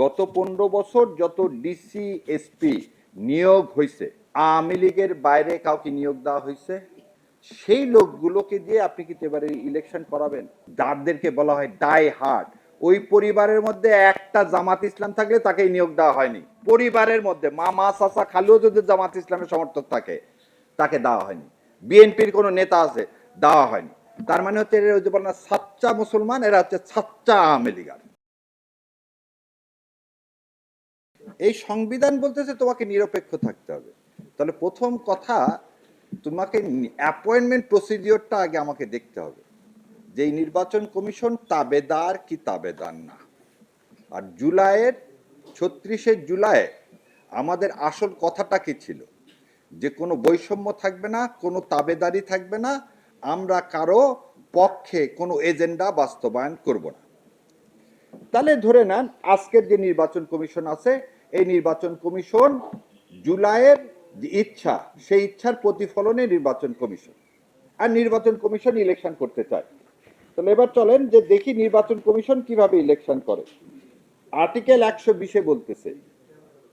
গত 15 বছর যত ডিসি এসপি নিয়োগ হয়েছে, আওয়ামী লীগের বাইরে কাউকে নিয়োগ দেওয়া হয়েছে? সেই লোকগুলোকে দিয়ে আপনি কি এবারে ইলেকশন করাবেন? যাদেরকে বলা হয় ডাই হার্ড, ওই পরিবারের মধ্যে একটা জামাত ইসলাম থাকলে তাকে নিয়োগ দেওয়া হয়নি। পরিবারের মধ্যে মামা চাচা খালুও যদি জামাত ইসলামের সমর্থক থাকে তাকে দেওয়া হয়নি। বিএনপির কোনো নেতা আছে, দেওয়া হয়নি। তার মানে হচ্ছে এরা ওই যে বলেন না সাচ্চা মুসলমান, এরা হচ্ছে সাচ্চা আওয়ামী লীগার। এই সংবিধান বলতেছে তোমাকে নিরপেক্ষ থাকতে হবে। তাহলে প্রথম কথা, তোমাকে অ্যাপয়েন্টমেন্ট প্রসিডিওরটা আগে আমাকে দেখতে হবে যে এই নির্বাচন কমিশন তাবেদার কি তাবেদার না। আর জুলাইয়ের 36 জুলাই আমাদের আসল কথাটা কি ছিল, যে কোনো বৈষম্য থাকবে না, কোনো তাবেদারি থাকবে না, আমরা কারো পক্ষে কোনো এজেন্ডা বাস্তবায়ন করব না। তাহলে ধরে নেন আজকের যে নির্বাচন কমিশন আছে, এই নির্বাচন কমিশন জুলাইয়ের যে ইচ্ছা, সেই ইচ্ছার প্রতিফলনে নির্বাচন কমিশন, আর নির্বাচন কমিশন ইলেকশন করতে চায়। তাহলে এবার চলেন যে দেখি নির্বাচন কমিশন কিভাবে ইলেকশন করে। আর্টিকেল 120 বলতেছে,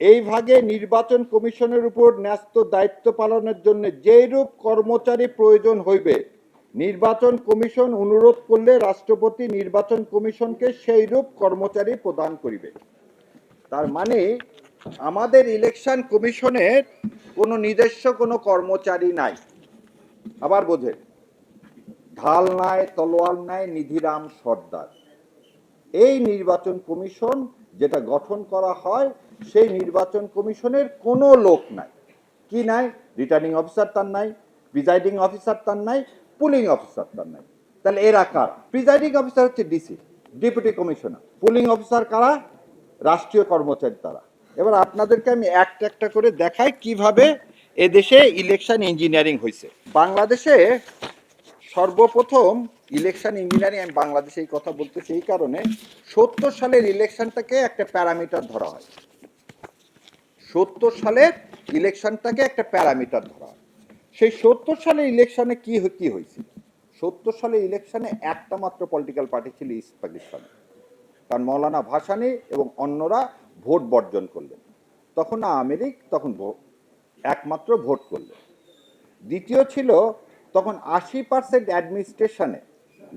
এই ভাগে নির্বাচন কমিশনের উপর ন্যস্ত দায়িত্ব পালনের জন্য যেরূপ কর্মচারী প্রয়োজন হইবে, নির্বাচন কমিশন অনুরোধ করলে রাষ্ট্রপতি নির্বাচন কমিশনকে সেইরূপ কর্মচারী প্রদান করিবে। তার মানে আমাদের ইলেকশন কমিশনের কোনো নিজস্ব কোনো কর্মচারী নাই। আবার বোঝেন, ঢাল নাই, তলোয়ার নাই, নিধিরাম সর্দার। এই নির্বাচন কমিশন যেটা গঠন করা হয়, সেই নির্বাচন কমিশনের কোনো লোক নাই। কি নাই? রিটার্নিং অফিসার তার নাই, প্রিজাইডিং অফিসার তার নাই, পুলিং অফিসার তার নাই। তাহলে এরা কারা? প্রিজাইডিং অফিসার হচ্ছে DC, deputy commissioner. Pulling officer কারা? রাষ্ট্রীয় কর্মচারী তারা। এবার আপনাদেরকে আমি একটা একটা করে দেখাই কিভাবে এদেশে ইলেকশন ইঞ্জিনিয়ারিং হয়েছে। বাংলাদেশে সর্বপ্রথম ইলেকশন ইঞ্জিনিয়ারিং, আমি বাংলাদেশে এই কথা বলতেছি এই কারণে, 70 সালের ইলেকশনটাকে একটা প্যারামিটার ধরা হয়। 70 সালের ইলেকশনটাকে একটা প্যারামিটার ধরা হয়। সেই 70 সালের ইলেকশনে কি হয়েছিল? 70 সালের ইলেকশনে একটা মাত্র পলিটিক্যাল পার্টি ছিল ইস্ট পাকিস্তানে, কারণ মৌলানা ভাসানী এবং অন্যরা ভোট বর্জন করলেন। তখন আওয়ামী লীগ তখন একমাত্র ভোট করলেন। দ্বিতীয় ছিল, তখন 80% অ্যাডমিনিস্ট্রেশনে,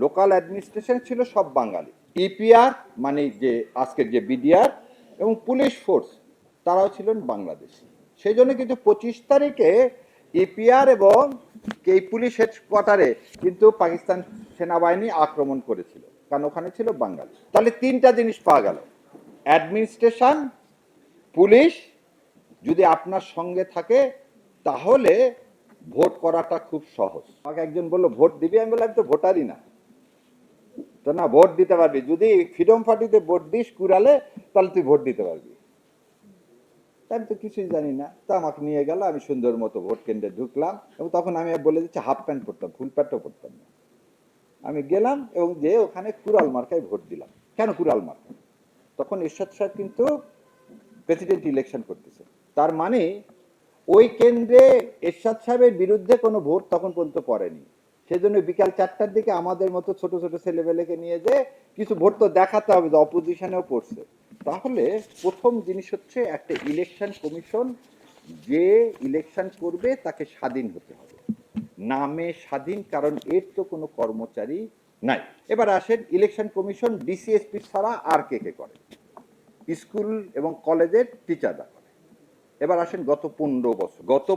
লোকাল অ্যাডমিনিস্ট্রেশন ছিল সব বাঙালি। ইপিআর মানে যে আজকের যে বিডিআর এবং পুলিশ ফোর্স, তারাও ছিলেন বাংলাদেশি। সেই জন্য কিন্তু 25 তারিখে ইপিআর এবং এই পুলিশ হেডকোয়ার্টারে কিন্তু পাকিস্তান সেনাবাহিনী আক্রমণ করেছিল, কারণ ওখানে ছিল বাঙালি। তাহলে তিনটা জিনিস পাওয়া গেল, অ্যাডমিনিস্ট্রেশন, পুলিশ যদি আপনার সঙ্গে থাকে তাহলে ভোট করাটা খুব সহজ। আমাকে একজন বললো ভোট দিবি, আমি বললাম তো ভোটারই না। তো না, ভোট দিতে পারবি যদি ফ্রিডম পার্টিতে ভোট দিস কুড়ালে, তাহলে তুই ভোট দিতে পারবি। আমি তো কিছুই জানি না। তা আমাকে নিয়ে গেল, আমি সুন্দর মতো ভোট কেন্দ্রে ঢুকলাম, এবং তখন আমি বলে দিচ্ছি হাফ প্যান্ট পরতাম, ফুল প্যান্টও পরতাম না। আমি গেলাম এবং যে ওখানে কুড়াল মার্কায় ভোট দিলাম। কেন কুড়াল মার্কা? তখন এরশাদ সাহেব কিন্তু প্রেসিডেন্ট ইলেকশন করতেছে। তার মানে ওই কেন্দ্রে এরশাদ সাহেবের বিরুদ্ধে কোনো ভোট তখন পর্যন্ত পড়েনি। সেজন্য বিকাল 4টার দিকে আমাদের মতো ছোট ছোট ছেলেবেলেকে নিয়ে যে কিছু ভোট তো দেখাতে হবে, অপোজিশনেও পড়ছে। তাহলে প্রথম জিনিস হচ্ছে একটা ইলেকশন কমিশন যে ইলেকশন করবে তাকে স্বাধীন হতে হবে, নামে স্বাধীন, কারণ এর তো কোনো কর্মচারী নাই। এবার আসেন ইলেকশন কমিশন ডিসিএসপি ছাড়া আর কে কে করে? স্কুল এবং কলেজের টিচাররা করে। এবার আসেন গত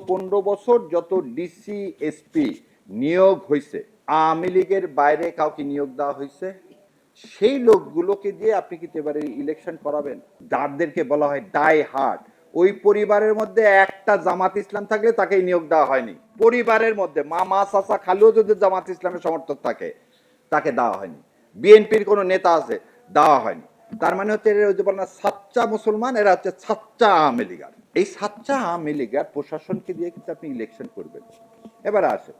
15 বছর যত ডিসি এসপি নিয়োগ হয়েছে, আওয়ামী লীগের বাইরে কাউকে নিয়োগ দেওয়া হয়েছে? সেই লোকগুলোকে দিয়ে আপনি কি এবারে ইলেকশন করাবেন? যাদেরকে বলা হয় ডাই হার্ড, ওই পরিবারের মধ্যে একটা জামাত ইসলাম থাকলে তাকে নিয়োগ দেওয়া হয়নি। পরিবারের মধ্যে মামা চাচা খালুও যদি জামাত ইসলামের সমর্থক থাকে তাকে দেওয়া হয়নি। বিএনপির কোনো নেতা আছে, দেওয়া হয়নি। তার মানে হচ্ছে এরা ওই যে বলেন না সাচ্চা মুসলমান, এরা হচ্ছে সাচ্চা আওয়ামী লীগার। এই সাচ্চা আওয়ামী লীগার প্রশাসনকে দিয়ে কিন্তু আপনি ইলেকশন করবেন। এবার আসে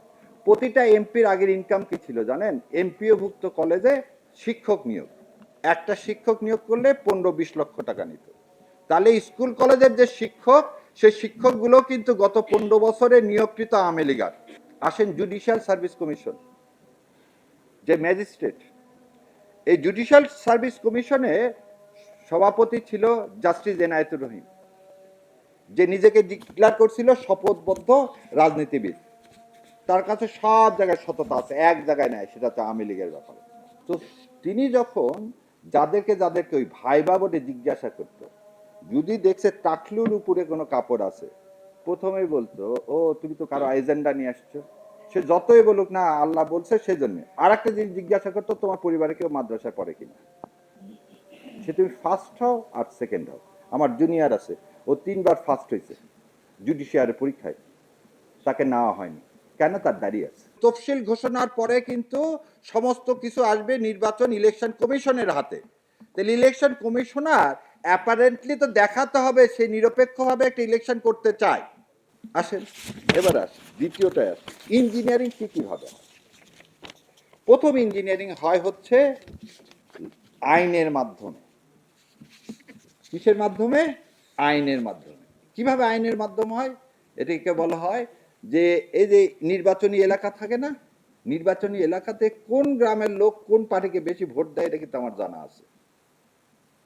প্রতিটা এমপির আগের ইনকাম কি ছিল জানেন? এমপিও ভুক্ত কলেজে শিক্ষক নিয়োগ, একটা শিক্ষক নিয়োগ করলে 15-20 লক্ষ টাকা নিত। তাহলে স্কুল কলেজের যে শিক্ষক, সেই শিক্ষকগুলো কিন্তু গত 15 বছরে নিয়োগকৃত আওয়ামী লীগার। আসেন জুডিশিয়াল সার্ভিস কমিশন, যে ম্যাজিস্ট্রেট, এই জুডিশিয়াল সার্ভিস কমিশনে সভাপতি ছিল জাস্টিস এনায়েতুর রহিম, যে নিজেকে ডিক্লেয়ার করছিল শপথবদ্ধ রাজনীতিবিদ। তার কাছে সব জায়গায় সততা আছে, এক জায়গায় নেয়, সেটা হচ্ছে আওয়ামী লীগের ব্যাপারে। তো তিনি যখন যাদেরকে ওই ভাইবা বলে জিজ্ঞাসা করত, যদি দেখছে টাকলুর উপরে কোনো কাপড় আছে, প্রথমেই বলতো, ও তুমি তো কারো এজেন্ডা নিয়ে আসছো। সে যতই বলুক না আল্লাহ বলছে সেই জন্য। আর একটা জিনিস জিজ্ঞাসা করতো, তোমার পরিবারে কেউ মাদ্রাসায় পড়ে কিনা, সে তুমি ফার্স্ট হও আর সেকেন্ড হও। আমার জুনিয়র আছে, ও 3বার ফার্স্ট হয়েছে জুডিশিয়ারি পরীক্ষায়, তাকে নেওয়া হয়নি কেন? তার দাঁড়িয়ে আছে। তফসিল ঘোষণার পরে কিন্তু সমস্ত কিছু আসবে নির্বাচন ইলেকশন কমিশনের হাতে। তাহলে ইলেকশন কমিশনার অ্যাপারেন্টলি তো দেখাতে হবে সে নিরপেক্ষভাবে একটা ইলেকশন করতে চায়। আসেন এবার দ্বিতীয়টায় আসে, ইঞ্জিনিয়ারিং কি কি হবে। প্রথম ইঞ্জিনিয়ারিং হয় হচ্ছে আইনের মাধ্যমে। কিসের মাধ্যমে? আইনের মাধ্যমে। কিভাবে আইনের মাধ্যমে হয়? এটাকে বলা হয় যে এই যে নির্বাচনী এলাকা থাকে না, নির্বাচনী এলাকাতে কোন গ্রামের লোক কোন পার্টিকে বেশি ভোট দেয় এটা কিন্তু আমার জানা আছে।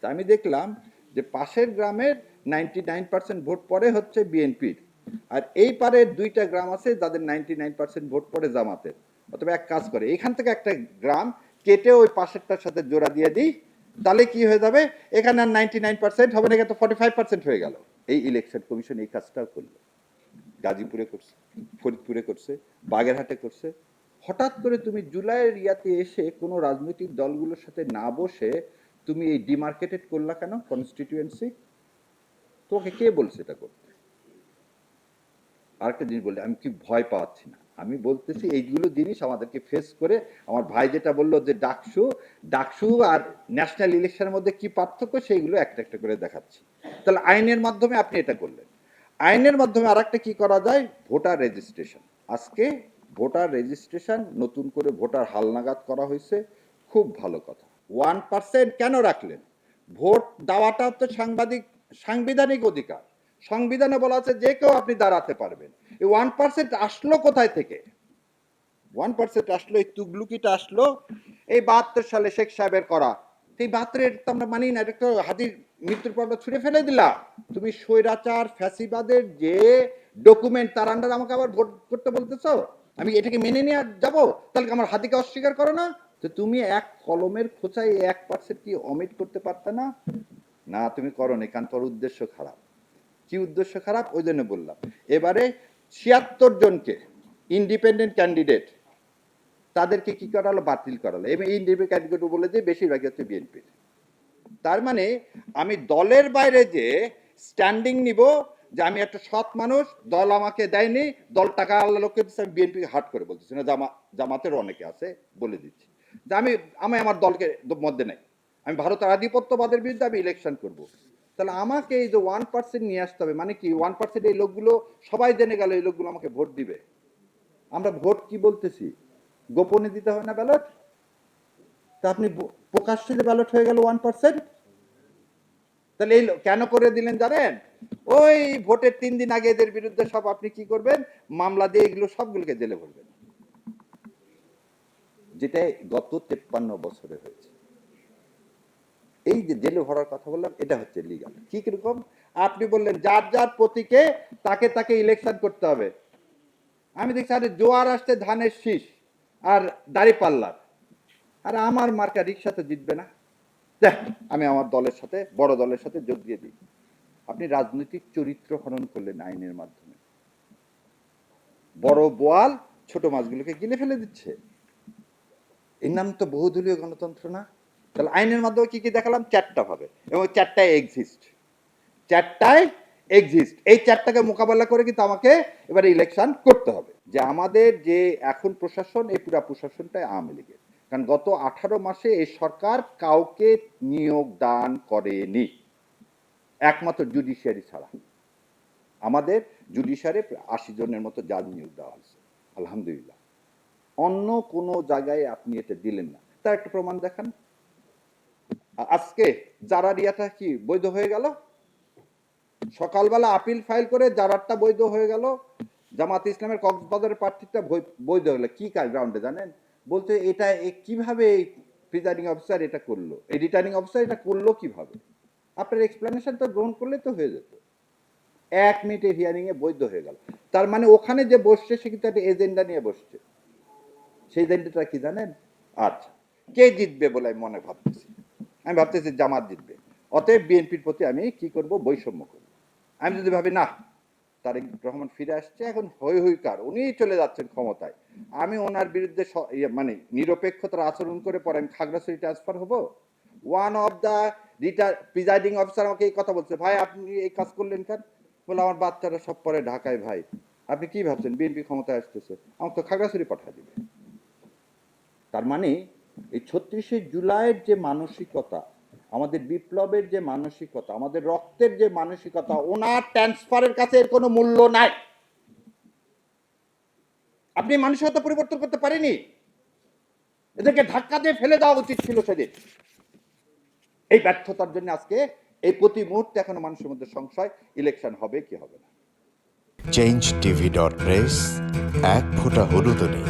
তা আমি দেখলাম যে পাশের গ্রামের 99% ভোট পড়ে হচ্ছে বিএনপির, আর এই পারের 2টা গ্রাম আছে যাদের 99% ভোট পড়ে জামাতের। অথবা এক কাজ করে, এখান থেকে একটা গ্রাম কেটে ওই পাশেরটার সাথে জোড়া দিয়ে দিই, তাহলে কি হয়ে যাবে, এখানে আর 99% হবে না, এখানে তো 45% হয়ে গেল। এই ইলেকশন কমিশন এই কাজটাও করলো, গাজীপুরে করছে, ফরিদপুরে করছে, বাগেরহাটে করছে। হঠাৎ করে তুমি জুলাইয়ের ইয়াতে এসে কোনো রাজনৈতিক দলগুলোর সাথে না বসে তুমি এই ডিমার্কেটেড করলা কেন কনস্টিটিউয়েন্সি? তোমাকে কে বলছে এটা করতে? আরেকটা জিনিস বললে, আমি কি ভয় পাচ্ছি না, আমি বলতেছি এইগুলো জিনিস আমাদেরকে ফেস করে। আমার ভাই যেটা বললো যে ডাকসু, ডাকসু আর ন্যাশনাল ইলেকশনের মধ্যে কি পার্থক্য, সেইগুলো একটা একটা করে দেখাচ্ছি। তাহলে আইনের মাধ্যমে আপনি এটা করলেন। আইনের মাধ্যমে আর একটা কি করা যায়, ভোটার রেজিস্ট্রেশন। আজকে ভোটার রেজিস্ট্রেশন নতুন করে ভোটার হালনাগাদ করা হয়েছে, খুব ভালো কথা। 1% কেন রাখলেন? ভোট দেওয়াটা তো সাংবিধানিক অধিকার। সংবিধানে বলা আছে যে কেউ আপনি দাঁড়াতে পারবেন। এই 1% আসলো কোথায় থেকে? 1% আসলো, এই তুগলুকিটা আসলো এই 72 সালে শেখ সাহেবের করা। এই 72 তো আমরা মানি না, এটা তো হাতির মৃত্যুর পর ছুঁড়ে ফেলে দিলা। তুমি স্বৈরাচার ফ্যাসিবাদের যে ডকুমেন্ট, তার আন্ডার আমাকে আবার ভোট করতে বলতেছো? আমি এটাকে মেনে নিয়ে যাবো? তাহলে আমার হাতিকে অস্বীকার করো না? তো তুমি এক কলমের খোঁচায় 1% কি অমিট করতে পারতে না? না, তুমি করো নি, কারণ তোর উদ্দেশ্য খারাপ। কি উদ্দেশ্য খারাপ? ওই জন্য বললাম। এবারে 76 জনকে ইন্ডিপেন্ডেন্ট ক্যান্ডিডেট তাদেরকে কি করালো, বাতিল করালো। এবং ইন্ডিপেন্ডেন্ট ক্যান্ডিডেট বলে যে বেশিরভাগই হচ্ছে বিএনপির। তার মানে আমি দলের বাইরে যে স্ট্যান্ডিং নিব, যে আমি একটা সৎ মানুষ, দল আমাকে দেয়নি, দল টাকা আল্লাহ লোককে দিচ্ছে, আমি বিএনপি হাট করে বলতেছি না, জামাতের অনেকে আছে বলে দিচ্ছি যে আমি আমার দলকে মধ্যে নেই, আমি ভারতের আধিপত্যবাদের বিরুদ্ধে আমি ইলেকশন করব। তাহলে আমাকে এই যে 1% নিয়ে আসতে হবে। মানে কি 1%? এই লোকগুলো সবাই জেনে গেল এই লোকগুলো আমাকে ভোট দিবে। আমরা ভোট কি বলতেছি, গোপনে দিতে হবে না ব্যালট? তা আপনি প্রকাশ্যে যে ব্যালট হয়ে গেল 1%, তাহলে এই কেন করে দিলেন জানেন? ওই ভোটের 3 দিন আগে এদের বিরুদ্ধে সব আপনি কি করবেন, মামলা দিয়ে এগুলো সবগুলোকে জেলে ভরবেন, যেটা গত 53 বছরে হয়েছে। এই যে জেলে ভরার কথা বললাম, এটা হচ্ছে লিগাল। কি কিরকম? আপনি বললেন যার যার প্রতীকে তাকে তাকে ইলেকশন করতে হবে। আমি দেখছি আরে জোয়ার আসছে ধানের শীষ আর দাড়ি পাল্লার, আর আমার মার্কা রিক্সাতে জিতবে না, দেখ আমি আমার দলের সাথে, বড় দলের সাথে যোগ দিয়ে দিই। আপনি রাজনৈতিক চরিত্র হনন করলেন আইনের মাধ্যমে। বড় বোয়াল ছোট মাছগুলোকে গিলে ফেলে দিচ্ছে। এর নাম তো বহুদলীয় গণতন্ত্র না? তাহলে আইনের মাধ্যমে কি কি দেখালাম? 4টা ভাবে, এবং 4টায় এক্সিস্ট। 4টায় এক্সিস্ট। এই 4টাকে মোকাবেলা করে কিন্তু আমাকে এবারে ইলেকশন করতে হবে। যে আমাদের যে এখন প্রশাসন, এই পুরা প্রশাসনটাই আওয়ামী লীগের। কারণ গত 18 মাসে এই সরকার কাউকে নিয়োগ দান করেনি, একমাত্র জুডিশিয়ারি ছাড়া। আমাদের জুডিশিয়ারি 80 জনের মতো জাজ নিয়োগ দেওয়া হয়েছে, আলহামদুলিল্লাহ। অন্য কোনো জায়গায় আপনি এটা দিলেন না। তার একটা প্রমাণ দেখান। আজকে জারারিয়াটা কি বৈধ হয়ে গেল? সকালবেলা আপিল ফাইল করে জারারটা বৈধ হয়ে গেল, জামাত ইসলামের কক্সবাজারের প্রার্থীটা বৈধ হলো। কি গ্রাউন্ডে জানেন? বলতে এটা কিভাবে প্রিজাইডিং অফিসার এটা করলো, এই রিটার্নিং অফিসার এটা করলো কিভাবে? আপনার এক্সপ্লেনেশন তো গ্রহণ করলে তো হয়ে যেত। 1 মিনিটের হিয়ারিং এ বৈধ হয়ে গেল। তার মানে ওখানে যে বসছে সে কিন্তু একটা এজেন্ডা নিয়ে বসছে। সেই এজেন্ডাটা কি জানেন? আচ্ছা, কে জিতবে বলে আমি মনে ভাবতেছি, আমি ভাবতেছি জামাত জিতবে, অতএব বিএনপির প্রতি আমি কি করব, বৈষম্য করব। আমি যদি ভাবি না তারেক রহমান ফিরে আসছে, এখন হই হই কার, উনি চলে যাচ্ছেন ক্ষমতায়, আমি ওনার বিরুদ্ধে মানে নিরপেক্ষতার আচরণ করে পরে আমি খাগড়াছড়ি ট্রান্সফার হব। One of the presiding officer আমাকে এই কথা বলছে, ভাই আপনি এই কাজ করলেন কেন? বলে আমার বাচ্চারা সব পরে ঢাকায়, ভাই আপনি কি ভাবছেন বিএনপি ক্ষমতায় আসতেছে, আমাকে তো খাগড়াছড়ি পাঠা দিবে। তার মানে এই ৩৬শে জুলাইয়ের যে মানসিকতা, আমাদের বিপ্লবের যে মানসিকতা, আমাদের রক্তের যে মানসিকতা, ওনার ট্রান্সফারের কাছে এর কোনো মূল্য নাই। আপনি মানসিকতা পরিবর্তন করতে পারেনি, এদেরকে ধাক্কা দিয়ে ফেলে দেওয়া উচিত ছিল সেদিন। এই ব্যর্থতার জন্য আজকে এই প্রতি মুহূর্তে এখনো মানুষের মধ্যে সংশয়, ইলেকশন হবে কি হবে না। changeTV.press, এক ফোঁটা হলুদও নেই।